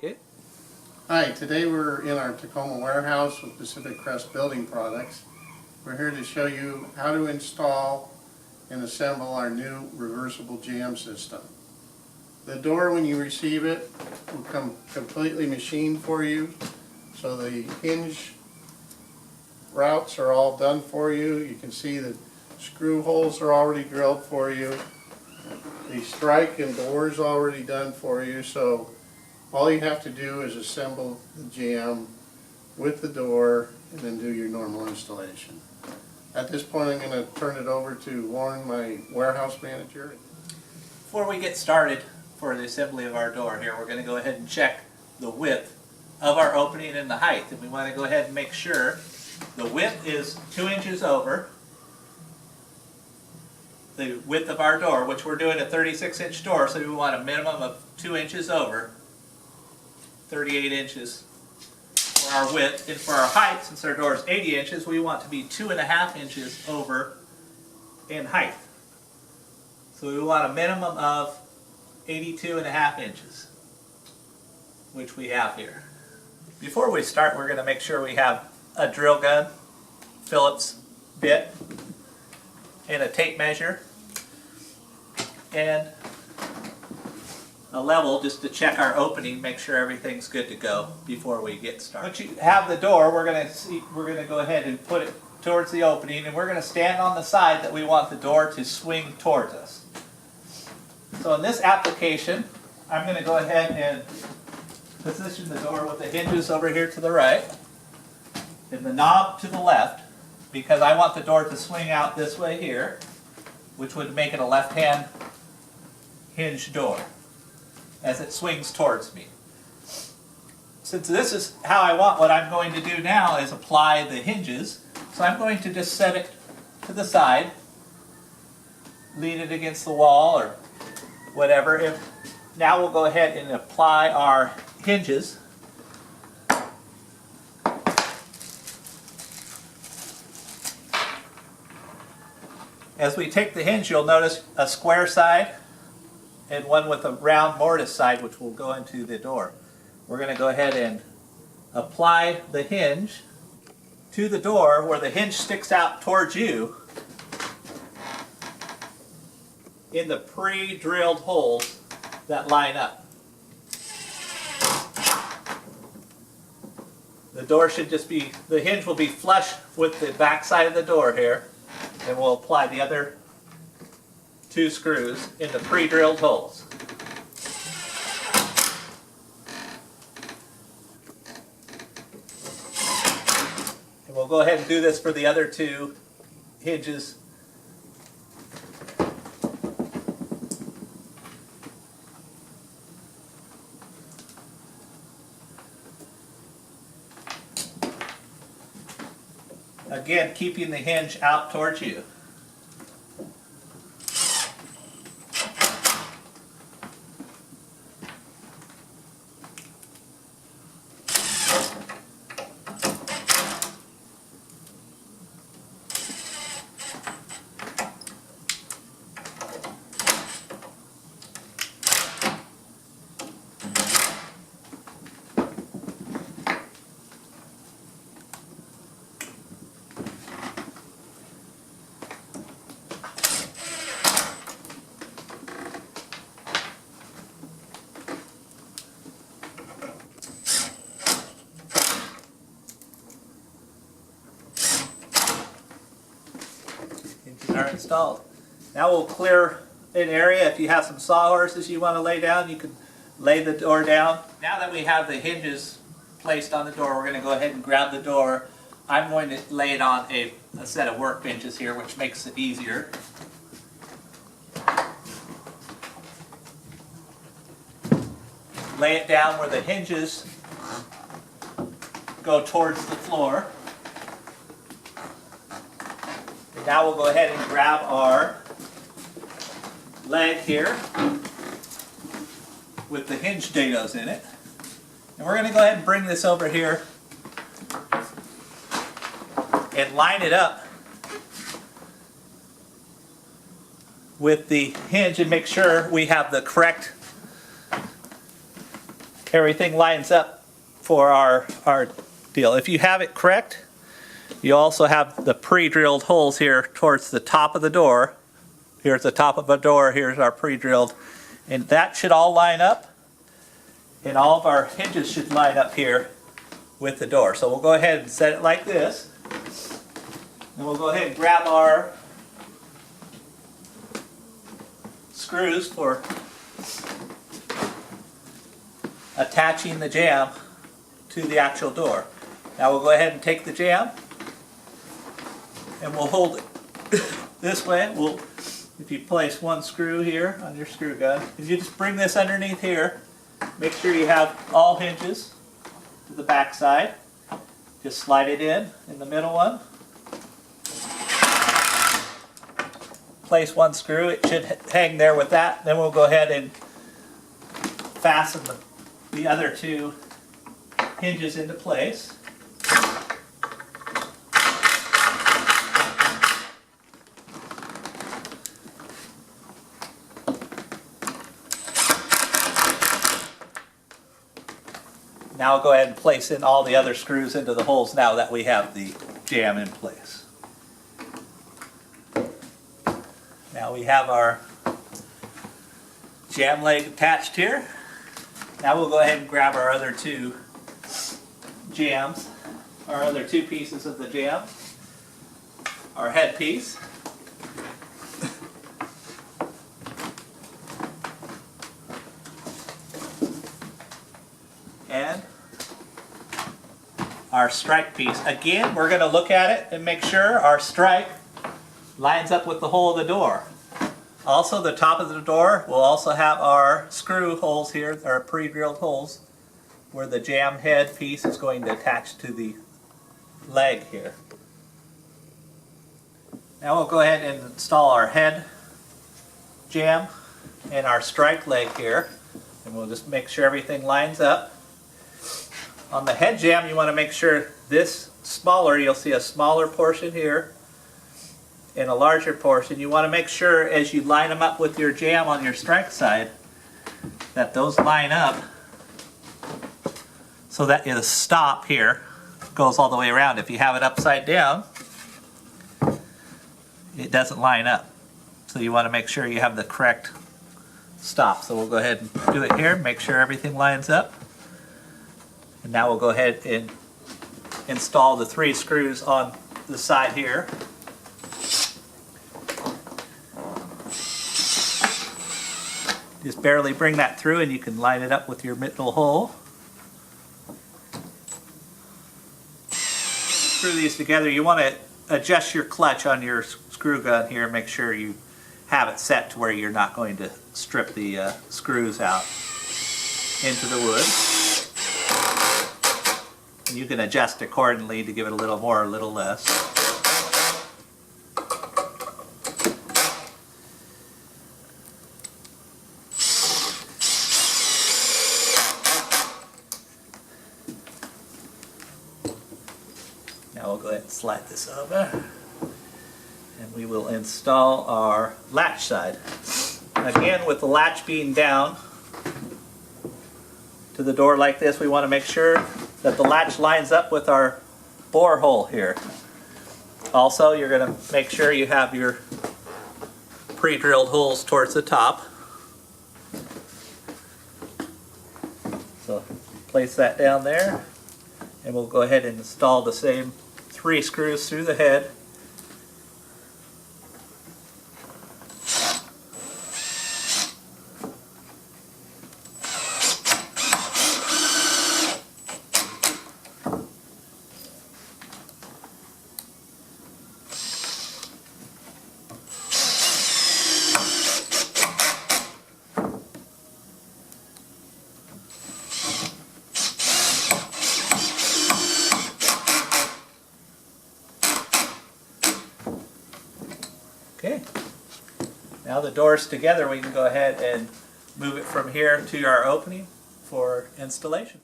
Okay. Hi, today we're in our Tacoma warehouse with Pacific Crest Building Products. We're here to show you how to install and assemble our new reversible jamb system. The door, when you receive it, will come completely machined for you. So the hinge routes are all done for you. You can see the screw holes are already drilled for you. The strike and doors already done for you. So all you have to do is assemble the jamb with the door and then do your normal installation. At this point, I'm going to turn it over to Warren, my warehouse manager. Before we get started for the assembly of our door here, we're going to go ahead and check the width of our opening and the height. And we want to go ahead and make sure the width is 2 inches over the width of our door, which we're doing a 36-inch door, so we want a minimum of 2 inches over 38 inches for our width. And for our height, since our door is 80 inches, we want to be 2.5 inches over in height. So we want a minimum of 82.5 inches, which we have here. Before we start, we're going to make sure we have a drill gun, Phillips bit, and a tape measure, and a level just to check our opening, make sure everything's good to go before we get started. Once you have the door, we're going to go ahead and put it towards the opening, and we're going to stand on the side that we want the door to swing towards us. So in this application, I'm going to go ahead and position the door with the hinges over here to the right and the knob to the left, because I want the door to swing out this way here, which would make it a left-hand hinge door as it swings towards me. Since this is how I want, what I'm going to do now is apply the hinges. So I'm going to just set it to the side, lean it against the wall or whatever. Now we'll go ahead and apply our hinges. As we take the hinge, you'll notice a square side and one with a round mortise side, which will go into the door. We're going to go ahead and apply the hinge to the door where the hinge sticks out towards you in the pre-drilled holes that line up. The door should just be, the hinge will be flush with the back side of the door here, and we'll apply the other 2 screws in the pre-drilled holes. And we'll go ahead and do this for the other 2 hinges. Again, keeping the hinge out towards you. Are installed. Now we'll clear an area. If you have some sawhorses you want to lay down, you can lay the door down. Now that we have the hinges placed on the door, we're going to go ahead and grab the door. I'm going to lay it on a set of workbenches here, which makes it easier. Lay it down where the hinges go towards the floor. Now we'll go ahead and grab our leg here with the hinge dados in it. And we're going to go ahead and bring this over here and line it up with the hinge and make sure we have the correct everything lines up for our deal. If you have it correct, you also have the pre-drilled holes here towards the top of the door. Here's the top of the door, here's our pre-drilled. And that should all line up. And all of our hinges should line up here with the door. So we'll go ahead and set it like this. And we'll go ahead and grab our screws for attaching the jamb to the actual door. Now we'll go ahead and take the jamb and we'll hold it this way. If you place one screw here on your screw gun, if you just bring this underneath here, make sure you have all hinges to the back side. Just slide it in the middle one. Place one screw, it should hang there with that. Then we'll go ahead and fasten the other two hinges into place. Now we'll go ahead and place in all the other screws into the holes now that we have the jamb in place. Now we have our jamb leg attached here. Now we'll go ahead and grab our other two jambs, our other two pieces of the jamb, our head piece, and our strike piece. Again, we're going to look at it and make sure our strike lines up with the hole of the door. Also, the top of the door will also have our screw holes here, our pre-drilled holes, where the jamb head piece is going to attach to the leg here. Now we'll go ahead and install our head jamb and our strike leg here, and we'll just make sure everything lines up. On the head jamb, you want to make sure this smaller, you'll see a smaller portion here and a larger portion. You want to make sure as you line them up with your jamb on your strike side that those line up so that the stop here goes all the way around. If you have it upside down, it doesn't line up. So you want to make sure you have the correct stop. So we'll go ahead and do it here, make sure everything lines up. And now we'll go ahead and install the 3 screws on the side here. Just barely bring that through and you can line it up with your middle hole. Screw these together. You want to adjust your clutch on your screw gun here. Make sure you have it set to where you're not going to strip the screws out into the wood. And you can adjust accordingly to give it a little more or a little less. Now we'll go ahead and slide this over and we will install our latch side. Again, with the latch being down to the door like this, we want to make sure that the latch lines up with our bore hole here. Also, you're going to make sure you have your pre-drilled holes towards the top. So place that down there and we'll go ahead and install the same 3 screws through the head. Okay, now the door's together, we can go ahead and move it from here to our opening for installation.